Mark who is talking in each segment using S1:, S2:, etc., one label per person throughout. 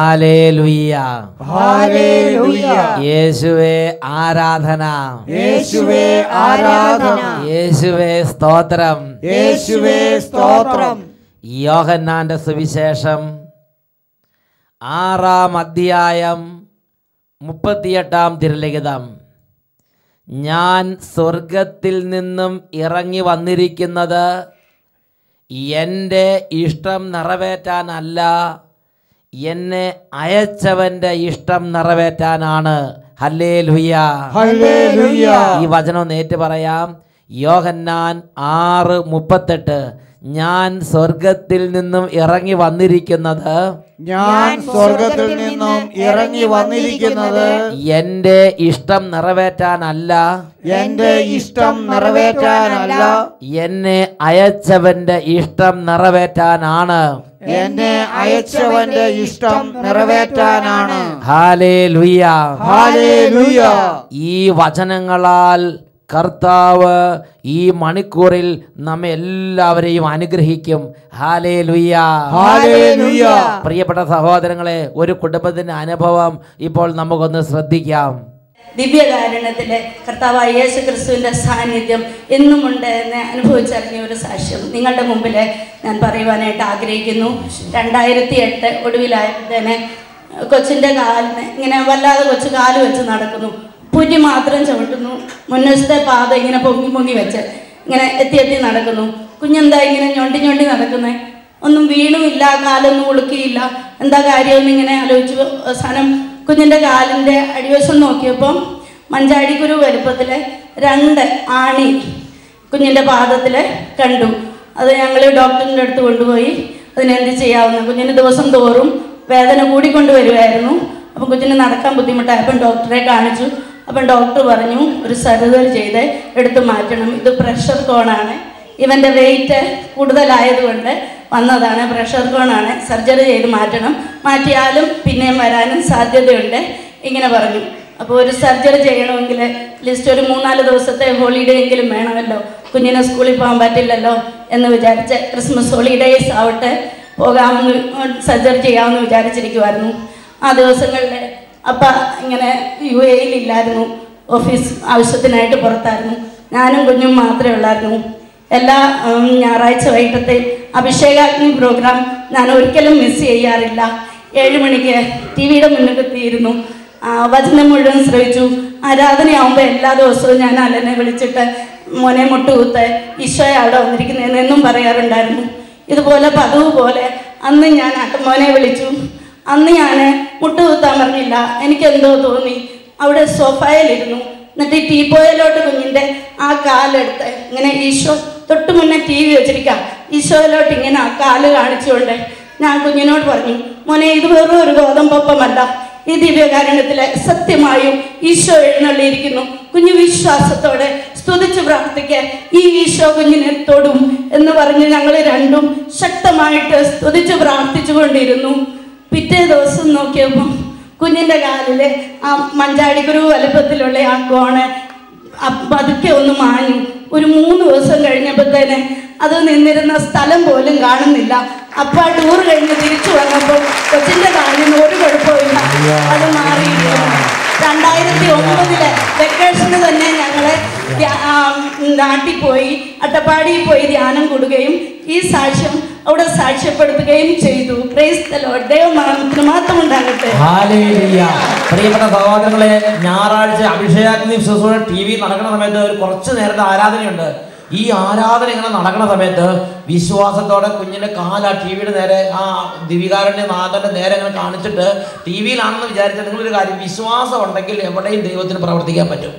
S1: Hallelujah,
S2: ഹല്ലേലൂയ.
S1: യേശുവേ ആരാധന,
S2: യേശുവേ ആരാധന,
S1: യേശുവേ സ്തോത്രം,
S2: യേശുവേ സ്തോത്രം.
S1: യോഹന്നാന്റെ സുവിശേഷം 6-ാം അധ്യായം 38-ാം തിരുലിഖിതം. ഞാൻ സ്വർഗത്തിൽ നിന്നും ഇറങ്ങി വന്നിരിക്കുന്നത് എൻ്റെ ഇഷ്ടം നിറവേറ്റാനല്ല, എന്നെ അയച്ചവൻ്റെ ഇഷ്ടം നിറവേറ്റാനാണ്. Hallelujah,
S2: hallelujah.
S1: ഈ വചനം നേറ്റ് പറയാം. യോഹന്നാൻ 6:38. ഞാൻ സ്വർഗത്തിൽ നിന്നും ഇറങ്ങി വന്നിരിക്കുന്നത്,
S2: ഞാൻ സ്വർഗത്തിൽ നിന്നും ഇറങ്ങി വന്നിരിക്കുന്നത്
S1: എൻ്റെ ഇഷ്ടം നിറവേറ്റാനല്ല,
S2: എന്റെ ഇഷ്ടം നിറവേറ്റാനല്ല,
S1: എന്നെ അയച്ചവന്റെ ഇഷ്ടം നിറവേറ്റാനാണ്.
S2: എന്നെ അയച്ചവന്റെ ഇഷ്ടം നിറവേറ്റാനാണ്.
S1: Hallelujah,
S2: hallelujah.
S1: ഈ വചനങ്ങളാൽ കർത്താവ് ഈ മണിക്കൂറിൽ നമ്മെ എല്ലാവരെയും അനുഗ്രഹിക്കും. Hallelujah,
S2: hallelujah.
S1: പ്രിയപ്പെട്ട സഹോദരങ്ങളെ, ഒരു കുടുംബത്തിന്റെ അനുഭവം ഇപ്പോൾ നമുക്കൊന്ന് ശ്രദ്ധിക്കാം.
S3: ദിവ്യകാരുണ്യത്തിലെ കർത്താവായ യേശു ക്രിസ്തുവിൻ്റെ സാന്നിധ്യം എന്നുമുണ്ട് എന്ന് അനുഭവിച്ചറിഞ്ഞ ഒരു സാക്ഷ്യം നിങ്ങളുടെ മുമ്പിൽ ഞാൻ പറയുവാനായിട്ട് ആഗ്രഹിക്കുന്നു. 2008 ഒടുവിലായപ്പോഴത്തേന് കൊച്ചിൻ്റെ കാലിന് ഇങ്ങനെ വല്ലാതെ കൊച്ചു കാല് വെച്ച് നടക്കുന്നു. പുരി മാത്രം ചവിട്ടുന്നു. മുന്നത്തെ പാത ഇങ്ങനെ പൊങ്ങി വെച്ച് ഇങ്ങനെ എത്തി നടക്കുന്നു. കുഞ്ഞെന്താ ഇങ്ങനെ ഞൊണ്ടി നടക്കുന്നത്? ഒന്നും വീണുമില്ല, കാലൊന്നും ഉളുക്കിയില്ല. എന്താ കാര്യമെന്ന് ഇങ്ങനെ ആലോചിച്ചു. അവസാനം കുഞ്ഞിൻ്റെ കാലിൻ്റെ അടിവശം നോക്കിയപ്പം മഞ്ചാടിക്കുരു വലുപ്പത്തിൽ 2 ആണി കുഞ്ഞിൻ്റെ പാദത്തിൽ കണ്ടു. അത് ഞങ്ങൾ ഡോക്ടറിൻ്റെ അടുത്ത് കൊണ്ടുപോയി അതിനെന്ത് ചെയ്യാവുന്ന. കുഞ്ഞിന് ദിവസം തോറും വേദന കൂടിക്കൊണ്ട് വരുമായിരുന്നു. അപ്പം കുഞ്ഞിന് നടക്കാൻ ബുദ്ധിമുട്ടായപ്പം ഡോക്ടറെ കാണിച്ചു. അപ്പം ഡോക്ടർ പറഞ്ഞു ഒരു സർജറി ചെയ്ത് എടുത്തു മാറ്റണം. ഇത് പ്രഷർ കോണാണ്, ഇവൻ്റെ വെയിറ്റ് കൂടുതലായതുകൊണ്ട് വന്നതാണ്, പ്രഷർ കോണാണ്, സർജറി ചെയ്ത് മാറ്റണം, മാറ്റിയാലും പിന്നെയും വരാനും സാധ്യതയുണ്ട് ഇങ്ങനെ പറഞ്ഞു. അപ്പോൾ ഒരു സർജറി ചെയ്യണമെങ്കിൽ ലിസ്റ്റ് ഒരു 3-4 ദിവസത്തെ ഹോളിഡേ എങ്കിലും വേണമല്ലോ. കുഞ്ഞിനെ സ്കൂളിൽ പോകാൻ പറ്റില്ലല്ലോ എന്ന് വിചാരിച്ച് ക്രിസ്മസ് ഹോളിഡേയ്സ് ആവട്ടെ പോകാമെന്ന്, സർജറി ചെയ്യാമെന്ന് വിചാരിച്ചിരിക്കുമായിരുന്നു. ആ ദിവസങ്ങളിൽ അപ്പം ഇങ്ങനെ UAE ഇല്ലായിരുന്നു, ഓഫീസ് ആവശ്യത്തിനായിട്ട് പുറത്തായിരുന്നു. ഞാനും കുഞ്ഞും മാത്രമേ ഉള്ളായിരുന്നു. എല്ലാ ഞായറാഴ്ച വൈകിട്ടത്തെ അഭിഷേകാഗ്നി പ്രോഗ്രാം ഞാൻ ഒരിക്കലും മിസ് ചെയ്യാറില്ല. 7 മണിക്ക് TV-യുടെ മുന്നിൽ എത്തിയിരുന്നു. വചനം മുഴുവൻ ശ്രവിച്ചു. ആരാധനയാകുമ്പോൾ എല്ലാ ദിവസവും ഞാൻ അലനെ വിളിച്ചിട്ട് മോനെ മുട്ടുകുത്ത് ഈശോയെ അവിടെ വന്നിരിക്കുന്നതെന്നും പറയാറുണ്ടായിരുന്നു. ഇതുപോലെ പതിവ് പോലെ അന്ന് ഞാൻ മോനെ വിളിച്ചു. അന്ന് ഞാൻ മുട്ടുകുത്താൻ പറഞ്ഞില്ല, എനിക്കെന്തോ തോന്നി. അവിടെ സോഫയിലിരുന്നു. എന്നിട്ട് ഈ ടീപ്പോയിലോട്ട് കുഞ്ഞിൻ്റെ ആ കാലെടുത്ത് ഇങ്ങനെ ഈശോ തൊട്ട് മുന്നേ TV വെച്ചിരിക്കാം, ഈശോയിലോട്ട് ഇങ്ങനെ ആ കാല് കാണിച്ചുകൊണ്ട് ഞാൻ കുഞ്ഞിനോട് പറഞ്ഞു, മോനെ ഇത് വെറും ഒരു ഗോതമ്പൊപ്പമല്ല, ഈ ദിവ്യകാരുണ്യത്തിലെ സത്യമായും ഈശോ എഴുന്നള്ളിയിരിക്കുന്നു. കുഞ്ഞു വിശ്വാസത്തോടെ സ്തുതിച്ച് പ്രാർത്ഥിക്കാൻ ഈ ഈശോ കുഞ്ഞിനെ തൊടും എന്ന് പറഞ്ഞ് ഞങ്ങൾ രണ്ടും ശക്തമായിട്ട് സ്തുതിച്ച് പ്രാർത്ഥിച്ചു കൊണ്ടിരുന്നു. പിറ്റേ ദിവസം നോക്കിയപ്പോൾ കുഞ്ഞിൻ്റെ കാലിൽ ആ മഞ്ചാടിക്കുരു വലുപ്പത്തിലുള്ള ആ കോണ് പതുക്കെ ഒന്ന് മാഞ്ഞു. ഒരു 3 ദിവസം കഴിഞ്ഞപ്പോഴത്തേന് അത് നിന്നിരുന്ന സ്ഥലം പോലും കാണുന്നില്ല. അപ്പം ആ ടൂർ കഴിഞ്ഞ് തിരിച്ചു വന്നപ്പോൾ കൊച്ചിൻ്റെ കാലിന് ഒരു കുഴപ്പമില്ല, അത് മാറിയിരിക്കുന്നു. 2009 വെക്കേഷന് തന്നെ ഞങ്ങൾ നാട്ടിൽ പോയി അട്ടപ്പാടിയിൽ പോയി ധ്യാനം കൂടുകയും ഈ സാക്ഷ്യം അവിടെ സാക്ഷ്യപ്പെടുത്തുകയും ചെയ്തു. Price the Lord. ദൈവനാമത്തിന് മാത്രം ഉണ്ടാകട്ടെ.
S1: ഹല്ലേലൂയ. പ്രിയപ്പെട്ട സഹോദരങ്ങളെ, ഞായറാഴ്ച അഭിഷേകാഗ്നി ശുശ്രൂഷ TV നടക്കുന്ന സമയത്ത് ഒരു കുറച്ച് നേരത്തെ ആരാധനയുണ്ട്. ഈ ആരാധന ഇങ്ങനെ നടക്കുന്ന സമയത്ത് വിശ്വാസത്തോടെ കുഞ്ഞിൻ്റെ കാല TV-യുടെ നേരെ, ആ ദിവികാരൻ്റെ നാഥൻ്റെ നേരെ ഇങ്ങനെ കാണിച്ചിട്ട് TV-യിലാണെന്ന് വിചാരിച്ചാൽ നിങ്ങളൊരു കാര്യം, വിശ്വാസം ഉണ്ടെങ്കിൽ എവിടെയും ദൈവത്തിന് പ്രവർത്തിക്കാൻ പറ്റും.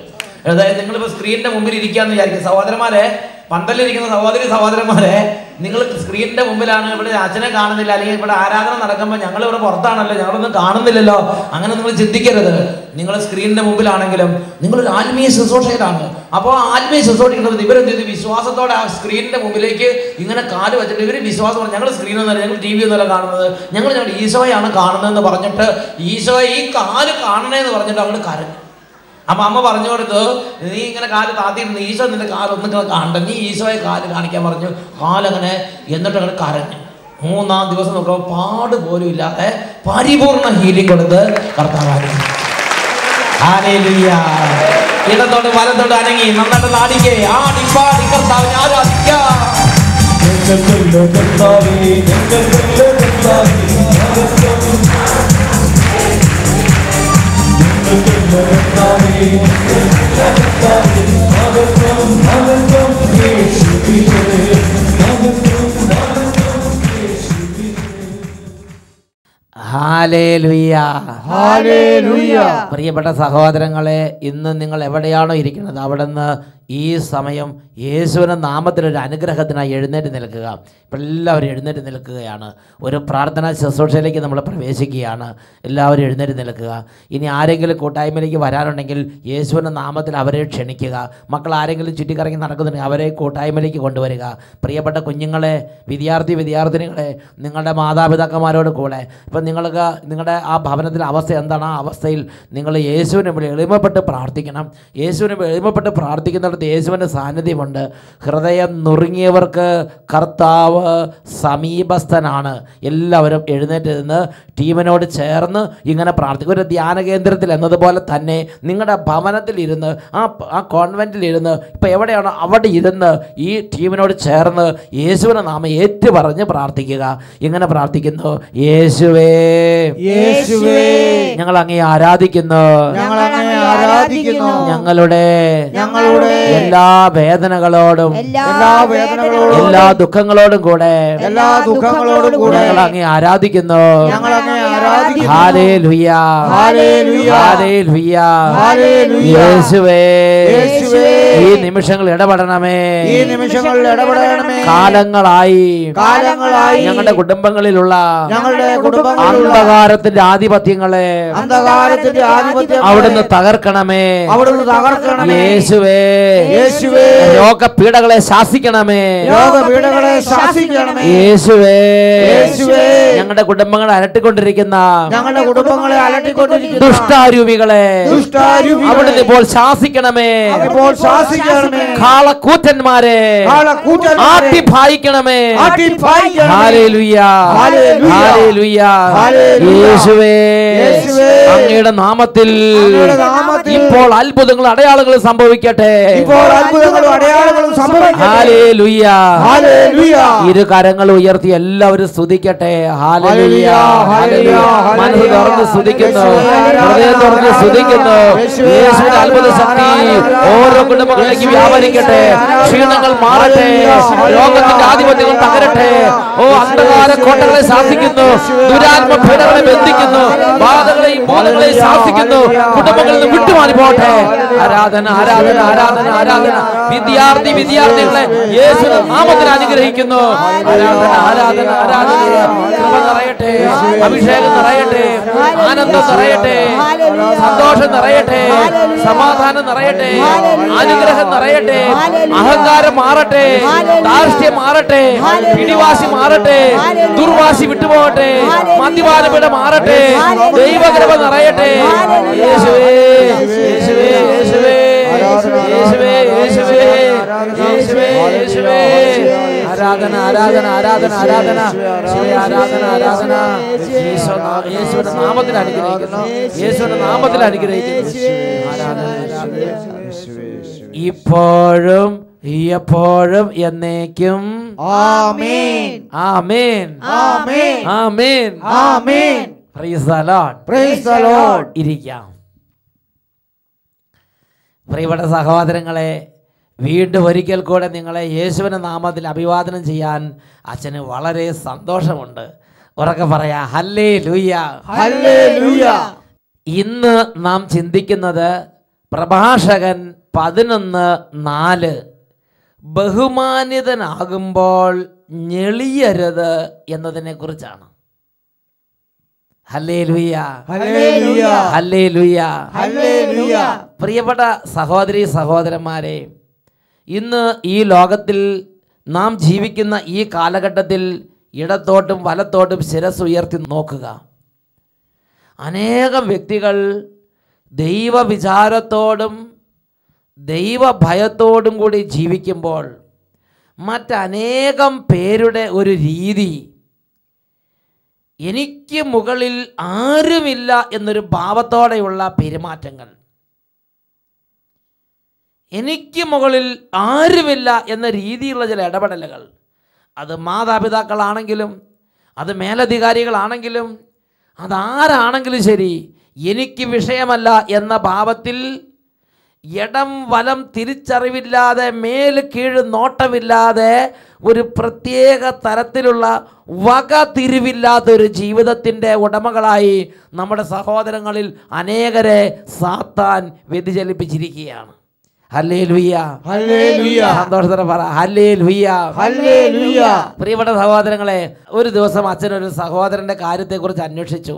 S1: അതായത് നിങ്ങളിപ്പോൾ സ്ക്രീനിൻ്റെ മുമ്പിൽ ഇരിക്കുകയെന്ന് വിചാരിക്കും. സഹോദരന്മാരെ, പന്തലിരിക്കുന്ന സഹോദരന്മാരെ, നിങ്ങൾ സ്ക്രീനിൻ്റെ മുമ്പിലാണ്, ഇവിടെ അച്ഛനെ കാണുന്നില്ല, അല്ലെങ്കിൽ ഇവിടെ ആരാധന നടക്കുമ്പോൾ ഞങ്ങളിവിടെ പുറത്താണല്ലോ, ഞങ്ങളൊന്നും കാണുന്നില്ലല്ലോ, അങ്ങനെ നിങ്ങൾ ചിന്തിക്കരുത്. നിങ്ങൾ സ്ക്രീനിൻ്റെ മുമ്പിലാണെങ്കിലും നിങ്ങളൊരു ആത്മീയ ശുശ്രൂഷയിലാണ്. അപ്പോൾ ആത്മീയ ശുശ്രൂഷിക്കുന്നത് ഇവരെന്ത് ചെയ്ത് വിശ്വാസത്തോടെ ആ സ്ക്രീനിൻ്റെ മുമ്പിലേക്ക് ഇങ്ങനെ കാല് വെച്ചിട്ട് ഇവർ വിശ്വാസം പറഞ്ഞു, ഞങ്ങൾ സ്ക്രീനൊന്നുമല്ല, ഞങ്ങൾ TV ഒന്നുമല്ല കാണുന്നത്, ഞങ്ങൾ ഈശോയാണ് കാണുന്നതെന്ന് പറഞ്ഞിട്ട് ഈശോയെ ഈ കാല് കാണണേന്ന് പറഞ്ഞിട്ട് അങ്ങോട്ട് കരഞ്ഞു. അപ്പം അമ്മ പറഞ്ഞു കൊടുത്തു, നീ ഇങ്ങനെ കാല് താത്തിയിരുന്നു, ഈശോ നിന്റെ കാല് ഒന്നും കാണണ്ട, നീ ഈശോയെ കാല് കാണിക്കാൻ പറഞ്ഞു. കാലങ്ങനെ എന്നിട്ട് അങ്ങനെ കരഞ്ഞു. മൂന്നാം ദിവസം നോക്കുമ്പോൾ പാട് പോലും ഇല്ലാതെ പരിപൂർണ ഹീലിംഗ് കൊടുത്ത് കർത്താവ്. ഹല്ലേലൂയ. ഇടത്തോട്ട് വലത്തോട്ട് അനങ്ങി നന്നായിട്ട് നാടിക്കേ, ആടി പാടി കർത്താവിനെ ആരാധിക്കാം. ഹല്ലേലൂയ.
S2: ഹല്ലേലൂയ.
S1: പ്രിയപ്പെട്ട സഹോദരങ്ങളെ, ഇന്ന് നിങ്ങൾ എവിടെയാണോ ഇരിക്കുന്നത് അവിടെ നിന്ന് ഈ സമയം യേശുവിൻ്റെ നാമത്തിലൊരു അനുഗ്രഹത്തിനായി എഴുന്നേറ്റ് നിൽക്കുക. ഇപ്പം എല്ലാവരും എഴുന്നേറ്റ് നിൽക്കുകയാണ്. ഒരു പ്രാർത്ഥനാ ശുശ്രൂഷയിലേക്ക് നമ്മൾ പ്രവേശിക്കുകയാണ്. എല്ലാവരും എഴുന്നേറ്റ് നിൽക്കുക. ഇനി ആരെങ്കിലും കൂട്ടായ്മയിലേക്ക് വരാനുണ്ടെങ്കിൽ യേശുവിൻ്റെ നാമത്തിൽ അവരെ ക്ഷണിക്കുക. മക്കൾ ആരെങ്കിലും ചുറ്റിക്കറങ്ങി നടക്കുന്നുണ്ടെങ്കിൽ അവരെ കൂട്ടായ്മയിലേക്ക് കൊണ്ടുവരിക. പ്രിയപ്പെട്ട കുഞ്ഞുങ്ങളെ, വിദ്യാർത്ഥിനികളെ, നിങ്ങളുടെ മാതാപിതാക്കന്മാരോട് കൂടെ ഇപ്പം നിങ്ങൾക്ക് നിങ്ങളുടെ ആ ഭവനത്തിലെ അവസ്ഥ എന്താണ്, ആ അവസ്ഥയിൽ നിങ്ങൾ യേശുവിനെ എളിമപ്പെട്ട് പ്രാർത്ഥിക്കണം. യേശുവിനെ എളിമപ്പെട്ട് പ്രാർത്ഥിക്കുന്നിടത്ത് യേശുവിൻ്റെ സാന്നിധ്യമുണ്ട്. ഹൃദയം നുറുങ്ങിയവർക്ക് കർത്താവ് സമീപസ്ഥനാണ്. എല്ലാവരും എഴുന്നേറ്റ് നിന്ന് ടീമിനോട് ചേർന്ന് ഇങ്ങനെ പ്രാർത്ഥിക്കും. ഒരു ധ്യാന കേന്ദ്രത്തിൽ എന്നതുപോലെ തന്നെ നിങ്ങളുടെ ഭവനത്തിലിരുന്ന് ആ കോൺവെൻറ്റിലിരുന്ന് ഇപ്പം എവിടെയാണോ അവിടെ ഇരുന്ന് ഈ ടീമിനോട് ചേർന്ന് യേശുവിനെ നാമം ഏറ്റുപറഞ്ഞ് പ്രാർത്ഥിക്കുക. ഇങ്ങനെ പ്രാർത്ഥിക്കുന്നു: യേശുവേ,
S2: യേശുവേ,
S1: ഞങ്ങൾ അങ്ങേ ആരാധിക്കുന്നു. ഞങ്ങളുടെ എല്ലാ വേദനകളോടും എല്ലാ ദുഃഖങ്ങളോടും കൂടെ ഞങ്ങൾ അങ്ങേ ആരാധിക്കുന്നു. ഹല്ലേലൂയ, ഹല്ലേലൂയ. യേശുവേ, ഈ നിമിഷങ്ങൾ ഇടപെടണമേ. കാലങ്ങളായി ഞങ്ങളുടെ കുടുംബങ്ങളിലുള്ള അന്ധകാരത്തിന്റെ ആധിപത്യങ്ങളെ അവിടുന്ന് തകർക്കണമേ. യേശുവേ, രോഗപീഠകളെ ശാസിക്കണമേ. യേശുവേ, ഞങ്ങളുടെ കുടുംബങ്ങളെ അലട്ടിക്കൊണ്ടിരിക്കുന്ന ദുഷ്ടാരൂപികളെ അവിടുന്ന് ഇപ്പോൾ ശാസിക്കണമേ. കാളക്കൂറ്റന്മാരെ ആട്ടിഭായിക്കണമേ. ഹല്ലേലൂയ, ഹല്ലേലൂയ. യേശുവേ, അങ്ങയുടെ നാമത്തിൽ ഇപ്പോൾ അത്ഭുതങ്ങളും അടയാളങ്ങളും സംഭവിക്കട്ടെ. ഹല്ലേലൂയ. ഇരു കരങ്ങൾ ഉയർത്തി എല്ലാവരും സ്തുതിക്കട്ടെ. ഹല്ലേലൂയ, ഹല്ലേലൂയ. മനസ്സ് തുറന്ന് സ്തുതിക്കുന്നു, ഹൃദയം തുറന്ന് സ്തുതിക്കുന്നു. യേശുവിന്റെ അത്ഭുത ശക്തി ഓരോ കുടുംബങ്ങളിലേക്ക് വ്യാപരിക്കട്ടെ. ക്ഷീണങ്ങൾ മാറട്ടെ, രോഗത്തിന്റെ ആധിപത്യങ്ങൾ തകരട്ടെ. ഓ, അന്ധകാര കോട്ടകളെ ശാസിക്കുന്നു, ദുരാത്മ പീഡകളെ ബന്ധിക്കുന്നു, ബാധകളെയും ബോധങ്ങളെയും ശാസിക്കുന്നു. കുടുംബങ്ങളിൽ നിന്ന് വിട്ടുമാറി പോട്ടെ. ആരാധന, ആരാധന, ആരാധന, ആരാധന. വിദ്യാർത്ഥികളെ യേശുവിന്റെ നാമത്തിൽ അനുഗ്രഹിക്കുന്നു. ആരാധന, ആരാധന, ആരാധന. കൃപ നിറയട്ടെ, അഭിഷേകം നിറയട്ടെ, ആനന്ദം നിറയട്ടെ, സന്തോഷം നിറയട്ടെ, സമാധാനം നിറയട്ടെ, അനുഗ്രഹം നിറയട്ടെ. അഹങ്കാരം മാറട്ടെ, ധാർഷ്ട്യം മാറട്ടെ, പിടിവാശി മാറട്ടെ, ദുർവാശി വിട്ടുപോകട്ടെ, മദ്യപാനപിട മാറട്ടെ, ദൈവകൃപ നിറയട്ടെ. യേശുവേ, യേശുവേ, യേശുവേ, യേശുവേ, യേശുവേ, യേശുവേ, യേശുവേ. ആരാധന, ആരാധന, ആരാധന, ആരാധന. ആരാധന, ആരാധന. യേശുവിന്റെ നാമത്തിൽ അനുഗ്രഹിക്കുന്നു, യേശുവിന്റെ നാമത്തിൽ അനുഗ്രഹിക്കുന്നു. ആരാധന, ഇപ്പോഴും എപ്പോഴും എന്നേക്കും. ആമേൻ, ആമേൻ, ആമേൻ, ആമേൻ, ആമേൻ. Praise the Lord, praise the Lord. ഇരിക്കാം. പ്രിയപ്പെട്ട സഹോദരങ്ങളെ, വീണ്ടും ഒരിക്കൽ കൂടെ നിങ്ങളെ യേശുവിന്റെ നാമത്തിൽ അഭിവാദനം ചെയ്യാൻ അച്ഛന് വളരെ സന്തോഷമുണ്ട്. ഉറക്കെ പറയാ, ഹല്ലേലൂയ, ഹല്ലേലൂയ. ഇന്ന് നാം ചിന്തിക്കുന്നത് പ്രഭാഷകൻ 11:4 ബഹുമാനിതനാകുമ്പോൾ ഞെളിയരുത് എന്നതിനെ കുറിച്ചാണ്. Hallelujah, hallelujah, hallelujah, hallelujah. പ്രിയപ്പെട്ട സഹോദരീ സഹോദരന്മാരെ, ഇന്ന് ഈ ലോകത്തിൽ നാം ജീവിക്കുന്ന ഈ കാലഘട്ടത്തിൽ ഇടത്തോട്ടും വലത്തോട്ടും ശിരസ് ഉയർത്തി നോക്കുക. അനേകം വ്യക്തികൾ ദൈവവിചാരത്തോടും ദൈവഭയത്തോടും കൂടി ജീവിക്കുമ്പോൾ മറ്റനേകം പേരുടെ ഒരു രീതി എനിക്ക് മുകളിൽ ആരുമില്ല എന്നൊരു ഭാവത്തോടെയുള്ള പെരുമാറ്റങ്ങൾ, എനിക്ക് മുകളിൽ ആരുമില്ല എന്ന രീതിയിലുള്ള ചില ഇടപെടലുകൾ, അത് മാതാപിതാക്കളാണെങ്കിലും അത് മേലധികാരികളാണെങ്കിലും അതാരാണെങ്കിലും ശരി, എനിക്ക് വിഷയമല്ല എന്ന ഭാവത്തിൽ ഇടം വലം തിരിച്ചറിവില്ലാതെ മേല് കീഴ് നോട്ടമില്ലാതെ ഒരു പ്രത്യേക തരത്തിലുള്ള വക തിരിവില്ലാത്തൊരു ജീവിതത്തിൻ്റെ ഉടമകളായി നമ്മുടെ സഹോദരങ്ങളിൽ അനേകരെ സാത്താൻ വ്യതിചലിപ്പിച്ചിരിക്കുകയാണ്. ഹല്ലേലൂയ,
S2: ഹല്ലേലൂയ,
S1: സന്തോഷത്തോടെ പറ ഹല്ലേലൂയ,
S2: ഹല്ലേലൂയ.
S1: പ്രിയപ്പെട്ട സഹോദരങ്ങളെ, ഒരു ദിവസം അച്ഛനൊരു സഹോദരൻ്റെ കാര്യത്തെക്കുറിച്ച് അന്വേഷിച്ചു.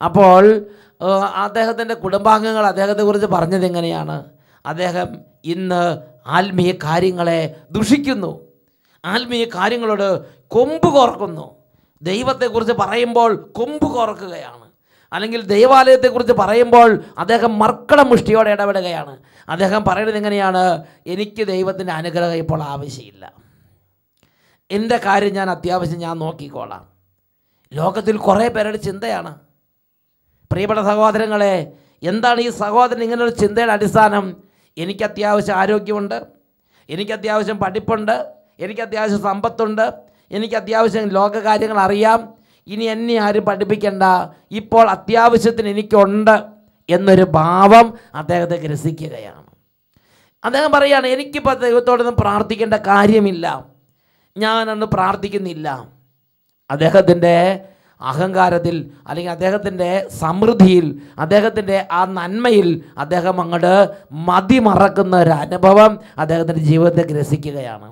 S1: അപ്പോൾ അദ്ദേഹത്തിൻ്റെ കുടുംബാംഗങ്ങൾ അദ്ദേഹത്തെക്കുറിച്ച് പറഞ്ഞത് എങ്ങനെയാണ്? അദ്ദേഹം ഇന്ന് ആത്മീയ കാര്യങ്ങളെ ദുഷിക്കുന്നു, ആത്മീയ കാര്യങ്ങളോട് കൊമ്പ് കോർക്കുന്നു. ദൈവത്തെക്കുറിച്ച് പറയുമ്പോൾ കൊമ്പ് കോർക്കുകയാണ്, അല്ലെങ്കിൽ ദൈവാലയത്തെക്കുറിച്ച് പറയുമ്പോൾ അദ്ദേഹം മർക്കട മുഷ്ടിയോടെ ഇടപെടുകയാണ്. അദ്ദേഹം പറയുന്നത് എങ്ങനെയാണ്? എനിക്ക് ദൈവത്തിൻ്റെ അനുഗ്രഹം ഇപ്പോൾ ആവശ്യമില്ല, എൻ്റെ കാര്യം ഞാൻ അത്യാവശ്യം ഞാൻ നോക്കിക്കോളാം. ലോകത്തിൽ കുറേ പേരുടെ ചിന്തയാണ്. പ്രിയപ്പെട്ട സഹോദരങ്ങളെ, എന്താണ് ഈ സഹോദരൻ ഇങ്ങനൊരു ചിന്തയുടെ അടിസ്ഥാനം? എനിക്ക് അത്യാവശ്യം ആരോഗ്യമുണ്ട്, എനിക്ക് അത്യാവശ്യം പഠിപ്പുണ്ട്, എനിക്ക് അത്യാവശ്യം സമ്പത്തുണ്ട്, എനിക്ക് അത്യാവശ്യം ലോകകാര്യങ്ങൾ അറിയാം, ഇനി എന്നെ ആരും പഠിപ്പിക്കണ്ട, ഇപ്പോൾ അത്യാവശ്യത്തിന് എനിക്കുണ്ട് എന്നൊരു ഭാവം അദ്ദേഹത്തെ ഗ്രസിക്കുകയാണ്. അദ്ദേഹം പറയുകയാണ്, എനിക്കിപ്പോൾ ദൈവത്തോടൊന്നും പ്രാർത്ഥിക്കേണ്ട കാര്യമില്ല, ഞാനൊന്നും പ്രാർത്ഥിക്കുന്നില്ല. അദ്ദേഹത്തിൻ്റെ അഹങ്കാരത്തിൽ, അല്ലെങ്കിൽ അദ്ദേഹത്തിൻ്റെ സമൃദ്ധിയിൽ, അദ്ദേഹത്തിൻ്റെ ആ നന്മയിൽ അദ്ദേഹം അങ്ങോട്ട് മതിമറക്കുന്ന ഒരു അനുഭവം അദ്ദേഹത്തിൻ്റെ ജീവിതത്തെ ഗ്രസിക്കുകയാണ്.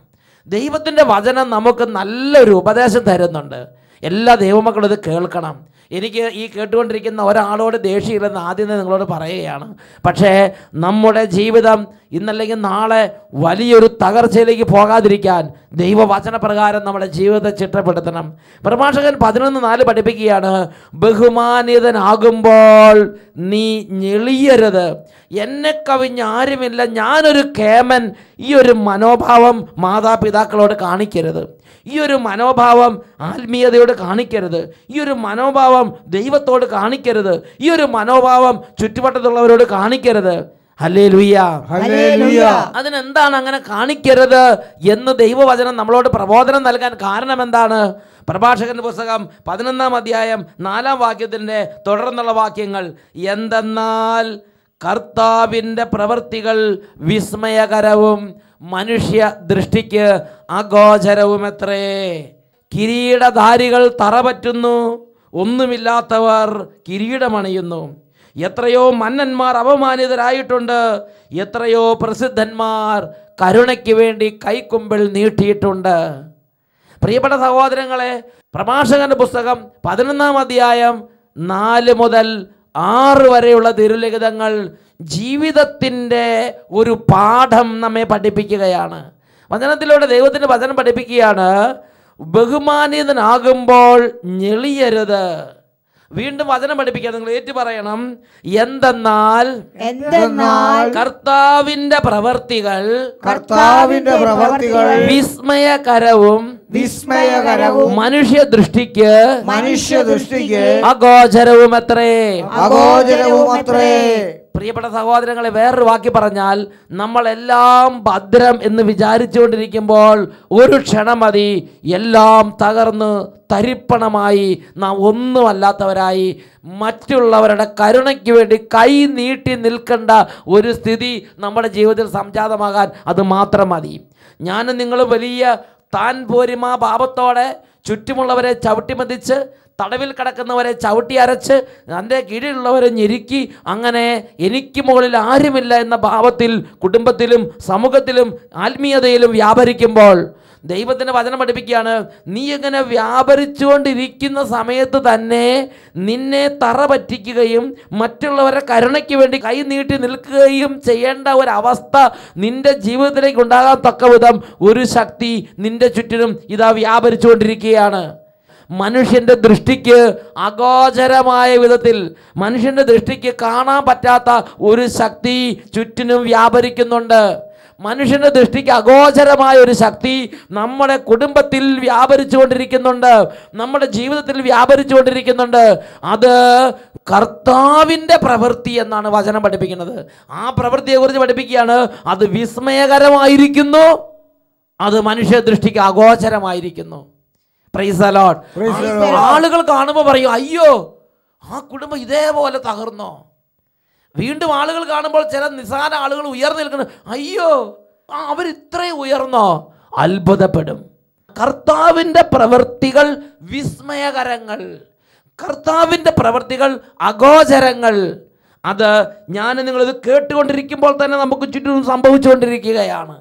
S1: ദൈവത്തിൻ്റെ വചനം നമുക്ക് നല്ലൊരു ഉപദേശം തരുന്നുണ്ട്. എല്ലാ ദൈവമക്കളും ഇത് കേൾക്കണം. എനിക്ക് ഈ കേട്ടുകൊണ്ടിരിക്കുന്ന ഒരാളോട് ദേഷ്യമില്ലെന്ന് ആദ്യം നിങ്ങളോട് പറയുകയാണ്. പക്ഷേ നമ്മുടെ ജീവിതം ഇന്നല്ലെങ്കിൽ നാളെ വലിയൊരു തകർച്ചയിലേക്ക് പോകാതിരിക്കാൻ ദൈവവചനപ്രകാരം നമ്മുടെ ജീവിതത്തെ ചിട്ടപ്പെടുത്തണം. പ്രഭാഷകൻ 11:4 പഠിപ്പിക്കുകയാണ്, ബഹുമാനിതനാകുമ്പോൾ നീ ഞെളിയരുത്, എന്നെ കവിഞ്ഞ് ആരുമില്ല, ഞാനൊരു കേമൻ. ഈ ഒരു മനോഭാവം മാതാപിതാക്കളോട് കാണിക്കരുത്, ഈ ഒരു മനോഭാവം ആത്മീയതയോട് കാണിക്കരുത്, ഈ ഒരു മനോഭാവം ദൈവത്തോട് കാണിക്കരുത്, ഈ ഒരു മനോഭാവം ചുറ്റുവട്ടത്തുള്ളവരോട് കാണിക്കരുത്. Hallelujah,
S2: hallelujah.
S1: അതിനെന്താണ് അങ്ങനെ കാണിക്കരുത് എന്ന് ദൈവവചനം നമ്മളോട് പ്രബോധനം നൽകാൻ കാരണം എന്താണ്? പ്രഭാഷകന്റെ പുസ്തകം 11-ാം അധ്യായം 4-ാം വാക്യത്തിൻ്റെ തുടർന്നുള്ള വാക്യങ്ങൾ, എന്തെന്നാൽ കർത്താവിൻ്റെ പ്രവൃത്തികൾ വിസ്മയകരവും മനുഷ്യ ദൃഷ്ടിക്ക് അഗോചരവുമത്രേ. കിരീടധാരികൾ തറപറ്റുന്നു, ഒന്നുമില്ലാത്തവർ കിരീടമണിയുന്നു. എത്രയോ മന്നന്മാർ അപമാനിതരായിട്ടുണ്ട്, എത്രയോ പ്രസിദ്ധന്മാർ കരുണയ്ക്ക് വേണ്ടി കൈക്കുമ്പിൾ നീട്ടിയിട്ടുണ്ട്. പ്രിയപ്പെട്ട സഹോദരങ്ങളെ, പ്രഭാഷകന്റെ പുസ്തകം 11-ാം അധ്യായം 4 മുതൽ 6 വരെയുള്ള തിരുലിഖിതങ്ങൾ ജീവിതത്തിൻ്റെ ഒരു പാഠം നമ്മെ പഠിപ്പിക്കുകയാണ്. വചനത്തിലൂടെ ദൈവത്തിൻ്റെ വചനം പഠിപ്പിക്കുകയാണ്, ബഹുമാനിതനാകുമ്പോൾ ഞെളിയരുത്. വീണ്ടും വചനം പഠിപ്പിക്കുക, നിങ്ങൾ ഏറ്റു പറയണം, എന്തെന്നാൽ കർത്താവിന്റെ പ്രവർത്തികൾ വിസ്മയകരവും മനുഷ്യ ദൃഷ്ടിക്ക് അഗോചരവുമത്രേ. പ്രിയപ്പെട്ട സഹോദരങ്ങളെ, വേറൊരു വാക്കി പറഞ്ഞാൽ, നമ്മളെല്ലാം ഭദ്രം എന്ന് വിചാരിച്ചുകൊണ്ടിരിക്കുമ്പോൾ ഒരു ക്ഷണം മതി, എല്ലാം തകർന്ന് തരിപ്പണമായി നാം ഒന്നുമല്ലാത്തവരായി മറ്റുള്ളവരുടെ കരുണയ്ക്ക് വേണ്ടി കൈ നീട്ടി നിൽക്കേണ്ട ഒരു സ്ഥിതി നമ്മുടെ ജീവിതത്തിൽ സംജാതമാകാൻ അത് മാത്രം മതി. ഞാനും നിങ്ങൾ വലിയ താൻ പോരിമാ ഭാവത്തോടെ ചുറ്റുമുള്ളവരെ ചവിട്ടിമതിച്ച്, തടവിൽ കിടക്കുന്നവരെ ചവിട്ടി അരച്ച്, എൻ്റെ കീഴിലുള്ളവരെ ഞെരുക്കി, അങ്ങനെ എനിക്ക് മുകളിൽ ആരുമില്ല എന്ന ഭാവത്തിൽ കുടുംബത്തിലും സമൂഹത്തിലും ആത്മീയതയിലും വ്യാപരിക്കുമ്പോൾ ദൈവത്തിൻ്റെ വചനം പഠിപ്പിക്കുകയാണ്, നീ എങ്ങനെ വ്യാപരിച്ചുകൊണ്ടിരിക്കുന്ന സമയത്ത് തന്നെ നിന്നെ തറ പറ്റിക്കുകയും മറ്റുള്ളവരെ കരുണയ്ക്ക് വേണ്ടി കൈ നീട്ടി നിൽക്കുകയും ചെയ്യേണ്ട ഒരവസ്ഥ നിൻ്റെ ജീവിതത്തിലേക്ക് ഉണ്ടാകാൻ തക്കവിധം ഒരു ശക്തി നിൻ്റെ ചുറ്റിനും ഇതാ വ്യാപരിച്ചുകൊണ്ടിരിക്കുകയാണ്. മനുഷ്യൻ്റെ ദൃഷ്ടിക്ക് അഗോചരമായ വിധത്തിൽ, മനുഷ്യൻ്റെ ദൃഷ്ടിക്ക് കാണാൻ പറ്റാത്ത ഒരു ശക്തി ചുറ്റിനും വ്യാപരിക്കുന്നുണ്ട്. മനുഷ്യന്റെ ദൃഷ്ടിക്ക് അഗോചരമായ ഒരു ശക്തി നമ്മുടെ കുടുംബത്തിൽ വ്യാപരിച്ചു കൊണ്ടിരിക്കുന്നുണ്ട്, നമ്മുടെ ജീവിതത്തിൽ വ്യാപരിച്ചു കൊണ്ടിരിക്കുന്നുണ്ട്. അത് കർത്താവിൻ്റെ പ്രവൃത്തി എന്നാണ് വചനം പഠിപ്പിക്കുന്നത്. ആ പ്രവൃത്തിയെക്കുറിച്ച് പഠിപ്പിക്കുകയാണ്. അത് വിസ്മയകരമായിരിക്കുന്നു, അത് മനുഷ്യ ദൃഷ്ടിക്ക് അഗോചരമായിരിക്കുന്നു. Praise the Lord. ആളുകൾ കാണുമ്പോൾ പറയും, അയ്യോ ആ കുടുംബം ഇതേപോലെ തകർന്നോ. വീണ്ടും ആളുകൾ കാണുമ്പോൾ ചില നിസ്സാര ആളുകൾ ഉയർന്നു നിൽക്കുന്നു, അയ്യോ അവരിത്രയും ഉയർന്നോ, അത്ഭുതപ്പെടും. കർത്താവിൻ്റെ പ്രവൃത്തികൾ വിസ്മയകരങ്ങൾ, കർത്താവിൻ്റെ പ്രവൃത്തികൾ അഗോചരങ്ങൾ. അത് ഞാൻ നിങ്ങളിത് കേട്ടുകൊണ്ടിരിക്കുമ്പോൾ തന്നെ നമുക്ക് ചുറ്റും സംഭവിച്ചുകൊണ്ടിരിക്കുകയാണ്.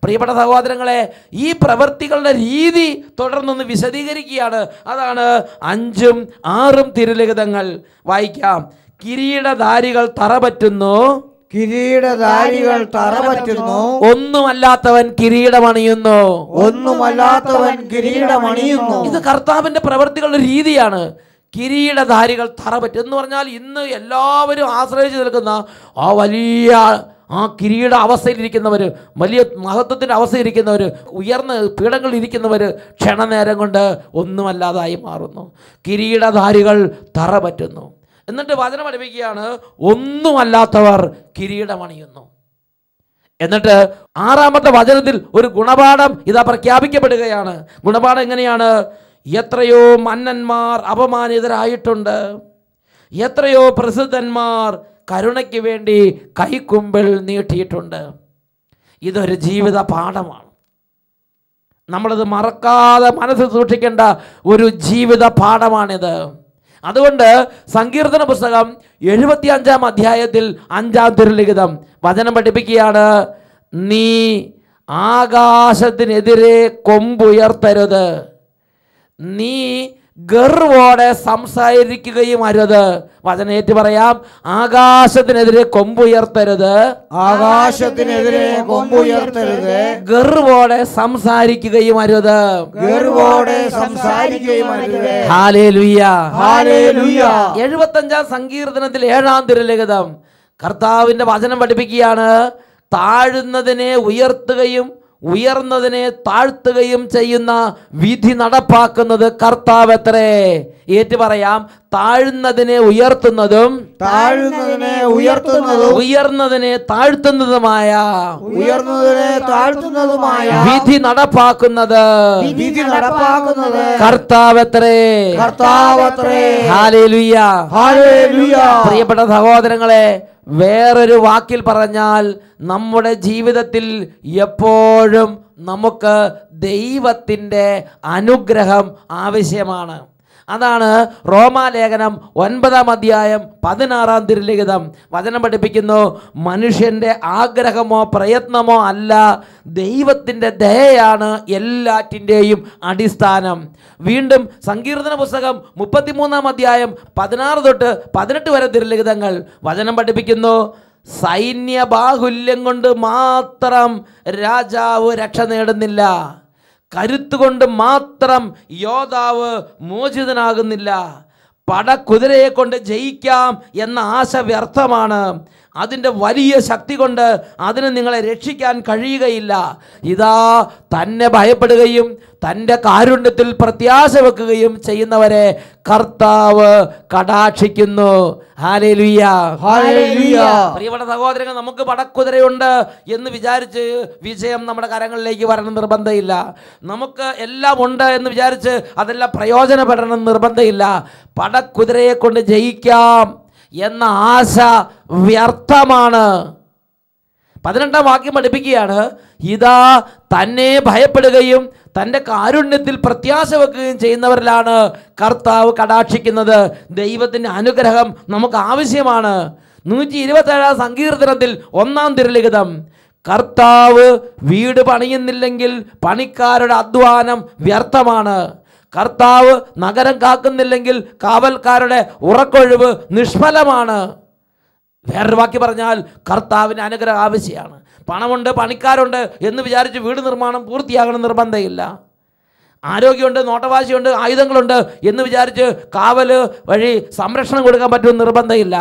S1: പ്രിയപ്പെട്ട സഹോദരങ്ങളെ, ഈ പ്രവൃത്തികളുടെ രീതി തുടർന്നൊന്ന് വിശദീകരിക്കുകയാണ്. അതാണ് 5ഉം 6ഉം തിരുലിഖിതങ്ങൾ. വായിക്കാം. കിരീടധാരികൾ തറപറ്റുന്നു,
S2: കിരീടധാരികൾ തറപറ്റുന്നു,
S1: ഒന്നുമല്ലാത്തവൻ കിരീടമണിയുന്നു,
S2: ഒന്നുമല്ലാത്തവൻ കിരീടമണിയുന്നു.
S1: ഇത് കർത്താവിന്റെ പ്രവൃത്തികളുടെ രീതിയാണ്. കിരീടധാരികൾ തറപറ്റും എന്ന് പറഞ്ഞാൽ ഇന്ന് എല്ലാവരും ആശ്രയിച്ച് നിൽക്കുന്ന ആ വലിയ ആ കിരീട അവസ്ഥയിലിരിക്കുന്നവർ, വലിയ മഹത്വത്തിൻ്റെ അവസ്ഥയിരിക്കുന്നവർ, ഉയർന്ന പീഠങ്ങളിൽ ഇരിക്കുന്നവർ ക്ഷണനേരം കൊണ്ട് ഒന്നുമല്ലാതായി മാറുന്നു. കിരീടധാരികൾ തറപറ്റുന്നു. എന്നിട്ട് വചനം പഠിപ്പിക്കുകയാണ്, ഒന്നുമല്ലാത്തവർ കിരീടമണിയുന്നു. എന്നിട്ട് 6ാമത്തെ വചനത്തിൽ ഒരു ഗുണപാഠം ഇതാ പ്രഖ്യാപിക്കപ്പെടുകയാണ്. ഗുണപാഠം എങ്ങനെയാണ്? എത്രയോ മന്നന്മാർ അപമാനിതരായിട്ടുണ്ട്, എത്രയോ പ്രസിദ്ധന്മാർ കരുണയ്ക്ക് വേണ്ടി കൈക്കുമ്പിൾ നീട്ടിയിട്ടുണ്ട്. ഇതൊരു ജീവിത പാഠമാണ്. നമ്മളത് മറക്കാതെ മനസ്സിൽ സൂക്ഷിക്കേണ്ട ഒരു ജീവിത പാഠമാണിത്. അതുകൊണ്ട് സങ്കീർത്തന പുസ്തകം 75-ാം അധ്യായത്തിൽ 5-ാം തിരുലിഖിതം വചനം പഠിപ്പിക്കുകയാണ്, നീ ആകാശത്തിനെതിരെ കൊമ്പുയർത്തരുത്, നീ ഗർവോടെ സംസാരിക്കുകയും അരുത്. വചനം ഏറ്റു പറയാം, ആകാശത്തിനെതിരെ കൊമ്പുയർത്തരുത്,
S2: ആകാശത്തിനെതിരെ കൊമ്പുയർത്തരുത്,
S1: ഗർവോടെ സംസാരിക്കുകയും അരുത്,
S2: ഗർവോടെ സംസാരിക്കുകയും അരുത്.
S1: Hallelujah,
S2: hallelujah.
S1: 75-ാം സങ്കീർത്തനത്തിൽ 7-ാം തിരുലിഖിതം കർത്താവിന്റെ വചനം പഠിപ്പിക്കുകയാണ്, താഴുന്നതിനെ ഉയർത്തുകയും ഉയർന്നതിനെ താഴ്ത്തുകയും ചെയ്യുന്ന വിധി നടപ്പാക്കുന്നത് കർത്താവത്രേ. ഏറ്റു പറയാം, താഴ്ന്നതിനെ ഉയർത്തുന്നതും
S2: താഴ്ന്നതിനെ ഉയർത്തുന്നതും
S1: ഉയർന്നതിനെ താഴ്ത്തുന്നതുമായ വിധി നടപ്പാക്കുന്നത് കർത്താവത്രേ. Hallelujah,
S2: hallelujah.
S1: പ്രിയപ്പെട്ട സഹോദരങ്ങളെ, വേറൊരു വാക്കിൽ പറഞ്ഞാൽ നമ്മുടെ ജീവിതത്തിൽ എപ്പോഴും നമുക്ക് ദൈവത്തിൻ്റെ അനുഗ്രഹം ആവശ്യമാണ്. അതാണ് റോമാലേഖനം 9-ാം അധ്യായം 16-ാം തിരുലിഖിതം വചനം പഠിപ്പിക്കുന്നു, മനുഷ്യൻ്റെ ആഗ്രഹമോ പ്രയത്നമോ അല്ല, ദൈവത്തിൻ്റെ ദയയാണ് എല്ലാറ്റിൻ്റെയും അടിസ്ഥാനം. വീണ്ടും സങ്കീർത്തന പുസ്തകം 33-ാം അധ്യായം 16 തൊട്ട് 18 വരെ തിരുലിഖിതങ്ങൾ വചനം പഠിപ്പിക്കുന്നു, സൈന്യ ബാഹുല്യം കൊണ്ട് മാത്രം രാജാവ് രക്ഷ നേടുന്നില്ല, കരുത്തുകൊണ്ട് മാത്രം യോദ്ധാവ് മോചിതനാകുന്നില്ല, പടക്കുതിരയെ കൊണ്ട് ജയിക്കാം എന്ന ആശ വ്യർത്ഥമാണ്, അതിൻ്റെ വലിയ ശക്തി കൊണ്ട് അതിന് നിങ്ങളെ രക്ഷിക്കാൻ കഴിയുകയില്ല. ഇതാ തന്നെ ഭയപ്പെടുകയും തൻ്റെ കാരുണ്യത്തിൽ പ്രത്യാശ വെക്കുകയും ചെയ്യുന്നവരെ കർത്താവ് കടാക്ഷിക്കുന്നു. Hallelujah,
S2: hallelujah.
S1: പ്രിയപ്പെട്ട സഹോദരങ്ങൾ, നമുക്ക് പടക്കുതിരയുണ്ട് എന്ന് വിചാരിച്ച് വിജയം നമ്മുടെ കരങ്ങളിലേക്ക് വരണം നിർബന്ധമില്ല. നമുക്ക് എല്ലാം ഉണ്ട് എന്ന് വിചാരിച്ച് അതെല്ലാം പ്രയോജനപ്പെടണം നിർബന്ധമില്ല. പടക്കുതിരയെ കൊണ്ട് ജയിക്കാം എന്ന ആശ വ്യർത്ഥമാണ്. 18-ാം വാക്യം പഠിപ്പിക്കുകയാണ്, ഇതാ തന്നെ ഭയപ്പെടുകയും തൻ്റെ കാരുണ്യത്തിൽ പ്രത്യാശ വെക്കുകയും ചെയ്യുന്നവരിലാണ് കർത്താവ് കടാക്ഷിക്കുന്നത്. ദൈവത്തിൻ്റെ അനുഗ്രഹം നമുക്ക് ആവശ്യമാണ്. 127-ാം സങ്കീർത്തനത്തിൽ 1-ാം തിരുലിഖിതം, കർത്താവ് വീട് പണിയുന്നില്ലെങ്കിൽ പണിക്കാരുടെ അധ്വാനം വ്യർത്ഥമാണ്, കർത്താവ് നഗരം കാക്കുന്നില്ലെങ്കിൽ കാവൽക്കാരുടെ ഉറക്കൊഴിവ് നിഷ്ഫലമാണ്. വേറൊരു വാക്കി പറഞ്ഞാൽ കർത്താവിന് അനുഗ്രഹം ആവശ്യമാണ്. പണമുണ്ട്, പണിക്കാരുണ്ട് എന്ന് വിചാരിച്ച് വീട് നിർമ്മാണം പൂർത്തിയാകണം നിർബന്ധമില്ല. ആരോഗ്യമുണ്ട്, നോട്ടവാശിയുണ്ട്, ആയുധങ്ങളുണ്ട് എന്ന് വിചാരിച്ച് കാവൽ വഴി സംരക്ഷണം കൊടുക്കാൻ പറ്റുമെന്ന് നിർബന്ധമില്ല.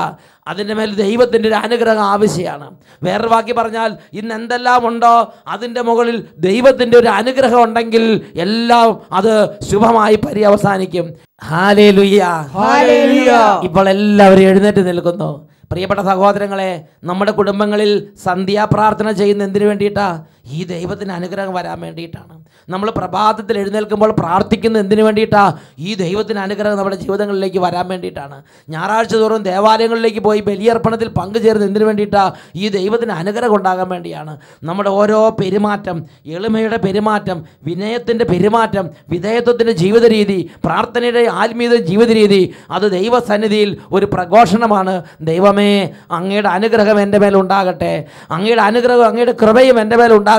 S1: അതിൻ്റെ മേൽ ദൈവത്തിൻ്റെ ഒരു അനുഗ്രഹം ആവശ്യമാണ്. വേറൊരു വാക്കി പറഞ്ഞാൽ ഇന്ന് എന്തെല്ലാം ഉണ്ടോ അതിൻ്റെ മുകളിൽ ദൈവത്തിൻ്റെ ഒരു അനുഗ്രഹം ഉണ്ടെങ്കിൽ എല്ലാം അത് ശുഭമായി പര്യവസാനിക്കും. Hallelujah,
S2: hallelujah.
S1: ഇപ്പോൾ എല്ലാവരും എഴുന്നേറ്റ് നിൽക്കുന്നു. പ്രിയപ്പെട്ട സഹോദരങ്ങളെ, നമ്മുടെ കുടുംബങ്ങളിൽ സന്ധ്യാപ്രാർത്ഥന ചെയ്യുന്ന എന്തിനു വേണ്ടിയിട്ടാ? ഈ ദൈവത്തിന് അനുഗ്രഹം വരാൻ വേണ്ടിയിട്ടാണ്. നമ്മൾ പ്രഭാതത്തിൽ എഴുന്നേൽക്കുമ്പോൾ പ്രാർത്ഥിക്കുന്നത് എന്തിനു വേണ്ടിയിട്ടാ? ഈ ദൈവത്തിന് അനുഗ്രഹം നമ്മുടെ ജീവിതങ്ങളിലേക്ക് വരാൻ വേണ്ടിയിട്ടാണ്. ഞായറാഴ്ച തോറും ദേവാലയങ്ങളിലേക്ക് പോയി ബലിയർപ്പണത്തിൽ പങ്കുചേർന്ന് എന്തിനു വേണ്ടിയിട്ടാ? ഈ ദൈവത്തിന് അനുഗ്രഹം ഉണ്ടാകാൻ വേണ്ടിയാണ്. നമ്മുടെ ഓരോ പെരുമാറ്റം, എളിമയുടെ പെരുമാറ്റം, വിനയത്തിൻ്റെ പെരുമാറ്റം, വിധേയത്വത്തിൻ്റെ ജീവിത രീതി, പ്രാർത്ഥനയുടെ ആത്മീയ ജീവിത രീതി, അത് ദൈവസന്നിധിയിൽ ഒരു പ്രഘോഷണമാണ്. ദൈവമേ, അങ്ങയുടെ അനുഗ്രഹം എൻ്റെ മേൽ ഉണ്ടാകട്ടെ, അങ്ങയുടെ അനുഗ്രഹം, അങ്ങയുടെ കൃപയും എൻ്റെ മേൽ ഉണ്ടാകട്ടെ.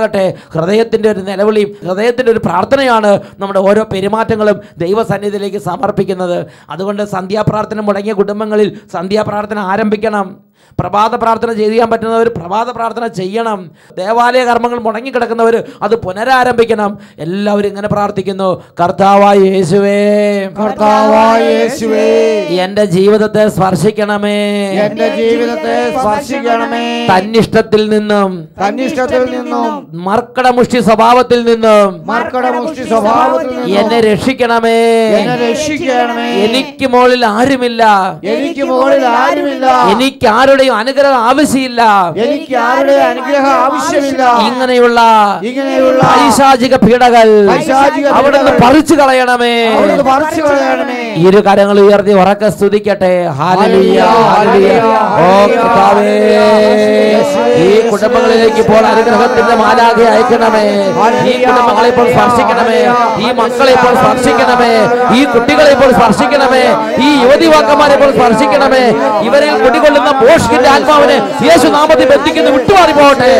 S1: ഹൃദയത്തിൻ്റെ ഒരു നിലവിളിയും ഹൃദയത്തിൻ്റെ ഒരു പ്രാർത്ഥനയാണ് നമ്മുടെ ഓരോ പെരുമാറ്റങ്ങളും ദൈവസന്നിധിയിലേക്ക് സമർപ്പിക്കുന്നത്. അതുകൊണ്ട് സന്ധ്യാപ്രാർത്ഥന മുടങ്ങിയ കുടുംബങ്ങളിൽ സന്ധ്യാപ്രാർത്ഥന ആരംഭിക്കണം. പ്രഭാത പ്രാർത്ഥന ചെയ്യാൻ പറ്റുന്നവർ പ്രഭാത പ്രാർത്ഥന ചെയ്യണം. ദേവാലയ കർമ്മങ്ങൾ മുടങ്ങിക്കിടക്കുന്നവർ അത് പുനരാരംഭിക്കണം. എല്ലാവരും ഇങ്ങനെ പ്രാർത്ഥിക്കുന്നു: കർത്താവായ യേശുവേ,
S2: കർത്താവായ യേശുവേ,
S1: എന്റെ ജീവിതത്തെ സ്പർശിക്കണമേ,
S2: എന്റെ ജീവിതത്തെ സ്പർശിക്കണമേ.
S1: തന്നിഷ്ടത്തിൽ നിന്നും മർക്കടമുഷ്ടി സ്വഭാവത്തിൽ നിന്നും
S2: മർക്കടമുഷ്ടി സ്വഭാവത്തിൽ നിന്നും
S1: എന്നെ രക്ഷിക്കണമേ. എനിക്ക് മുകളിൽ ആരുമില്ല, എനിക്ക് ആരുടെയും അനുഗ്രഹം ആവശ്യമില്ല, ഇങ്ങനെയുള്ള പൈശാചിക പീഡകൾ അവിടുന്ന് പറിച്ചു കളയണമേ. ഇരു കരങ്ങൾ ഉയർത്തി ഉറക്കെ സ്തുതിക്കട്ടെ. ഹല്ലേലൂയ, ഹല്ലേലൂയ. ഓ കർത്താവേ, ഈ കുടുംബങ്ങളിലേക്ക് ഇപ്പോൾ അനുഗ്രഹത്തിന്റെ മാലാഖയെ അയക്കണമേ. ഈ കുടുംബങ്ങളെ ഇപ്പോൾ സ്പർശിക്കണമേ, ഈ മക്കളെ ഇപ്പോൾ സ്പർശിക്കണമേ, ഈ കുട്ടികളെ ഇപ്പോൾ സ്പർശിക്കണമേ, ഈ യുവതിവാക്കന്മാരെ ഇപ്പോൾ സ്പർശിക്കണമേ. ഇവരിൽ കുടികൊള്ളുന്ന മോഷ്കിന്റെ ആത്മാവിനെ യേശു നാമത്തിൽ ബന്ധിക്കുന്നു, വിട്ടുമാറി പോകട്ടെ.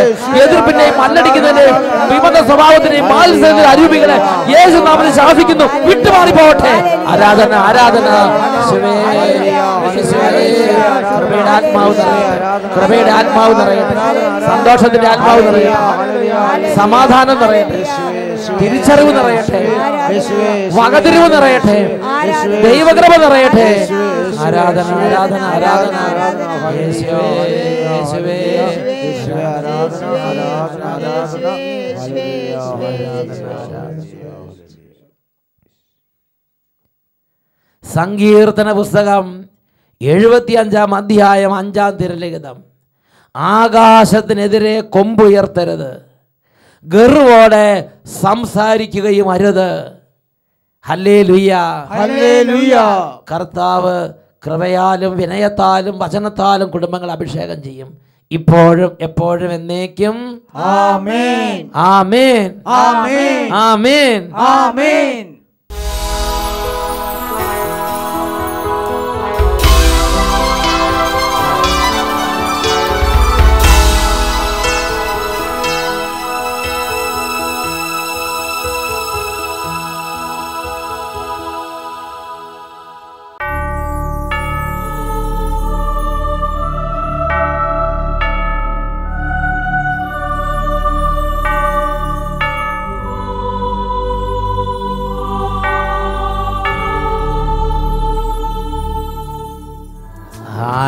S1: എതിർപ്പിന്റെയും മല്ലടിക്കുന്നതിന്റെയും വിമത സ്വഭാവത്തിന്റെയും മാത്സര്യത്തിന്റെ അരൂപികളെ യേശു നാമത്തിൽ ശാസിക്കുന്നു, വിട്ടുമാറി പോകട്ടെ. ആരാധന, ആരാധന. കൃപയുടെ ആത്മാവ് നിറയട്ടെ, കൃപയുടെ ആത്മാവ് നിറയട്ടെ, സന്തോഷത്തിന്റെ ആത്മാവ് നിറയട്ടെ, സമാധാനം നിറയട്ടെ, തിരിച്ചറിവ് നിറയട്ടെ, വകതിരിവ് നിറയട്ടെ, ദൈവകൃപ നിറയട്ടെ. ആരാധന, ആരാധന, ആരാധന. യേശുവേ, യേശുവേ, സങ്കീർത്തന പുസ്തകം 75-ാം അധ്യായം 5-ാം തിരുലിഖിതം: ആകാശത്തിനെതിരെ കൊമ്പുയർത്തരുത്, ഗർവോടെ സംസാരിക്കുകയും അരുത്. Hallelujah,
S2: hallelujah.
S1: കർത്താവ് കൃപയാലും വിനയത്താലും വചനത്താലും കുടുംബങ്ങൾ അഭിഷേകം ചെയ്യും, ഇപ്പോഴും എപ്പോഴും എന്നേക്കും.
S2: ആമേൻ,
S1: ആമേൻ,
S2: ആമേൻ,
S1: ആമേൻ,
S2: ആമേൻ.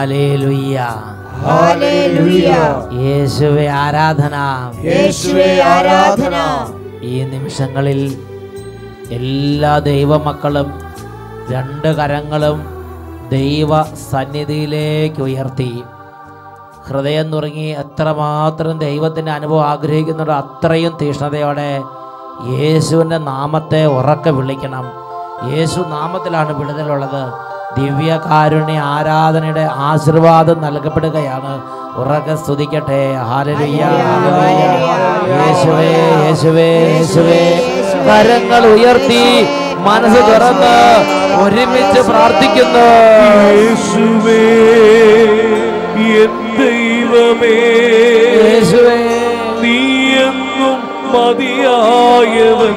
S1: ഹല്ലേലൂയ,
S2: ഹല്ലേലൂയ.
S1: യേശുവേ ആരാധന,
S2: യേശുവേ ആരാധന.
S1: ഈ നിമിഷങ്ങളിൽ എല്ലാ ദൈവമക്കളും രണ്ട് കരങ്ങളും ദൈവ സന്നിധിയിലേക്ക് ഉയർത്തി ഹൃദയം നുറുങ്ങി എത്രമാത്രം ദൈവത്തിൻ്റെ അനുഭവം ആഗ്രഹിക്കുന്നുണ്ടോ അത്രയും തീഷ്ണതയോടെ യേശുവിൻ്റെ നാമത്തെ ഉറക്കെ വിളിക്കണം. യേശു നാമത്തിലാണ് വിടുതലുള്ളത്. ദിവ്യകാരുണ്യ ആരാധനയുടെ ആശീർവാദം നൽകപ്പെടുകയാണ്. ഉറക്കെ സ്തുതിക്കട്ടെ. ഹല്ലേലൂയ, ഹല്ലേലൂയ. യേശുവേ, യേശുവേ, യേശുവേ. കരങ്ങൾ ഉയർത്തി മനസ്സ് തുറന്ന് ഒരുമിച്ച് പ്രാർത്ഥിക്കുന്നു.
S4: യേശുവേ, എൻ ദൈവമേ,
S1: യേശുവേ,
S4: നീ എന്നും മതിയായവൻ.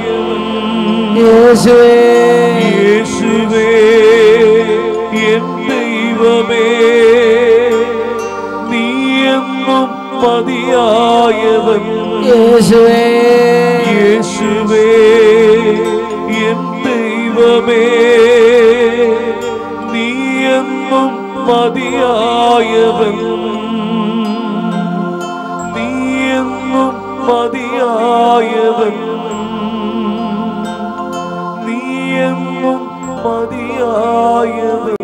S1: യേശുവേ,
S4: യേശുവേ, എൻ ദൈവമേ, നീ എന്നും മതിയായവൻ.
S1: യേശുവേ,
S4: യേശുവേ, എൻ ദൈവമേ, നീ എന്നും മതിയായവൻ, നീ എന്നും മതിയായവൻ, നീ എന്നും മതിയായവൻ.